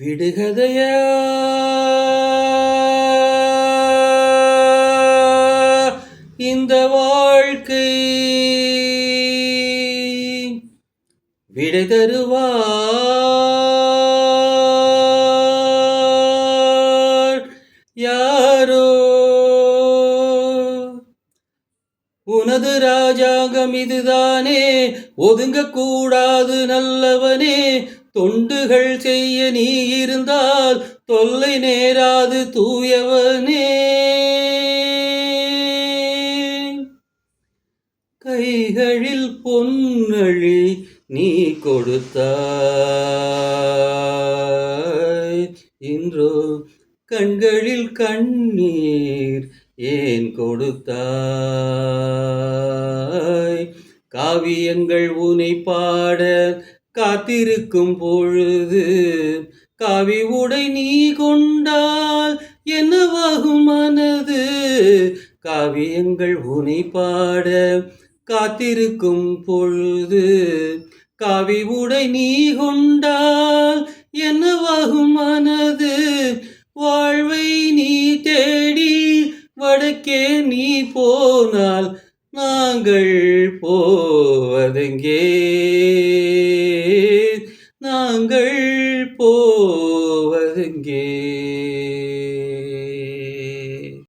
விடுகதையா இந்த வாழ்க்கை விடை தருவார் யாரோ? உனது ராஜாங்கம் இதுதானே, ஒதுங்கக்கூடாது நல்லவனே. தொண்டுகள் செய்ய நீ இருந்தால் தொல்லை நேராது தூயவனே. கைகளில் பொன்னழி நீ கொடுத்தாய், இன்றோ கண்களில் கண்ணீர் ஏன் கொடுத்தாய்? காவியங்கள் உனை பாட காத்திருக்கும் பொழுது காவி உடை நீ கொண்டால் என்னவாகும் மனது? காவியங்கள் உனை பாட காத்திருக்கும் பொழுது காவி உடை நீ கொண்டால் என்னவாகும் மனது? வாழ்வை நீ தேடி வடக்கே நீ போனால் நாங்கள் போவதெங்கே?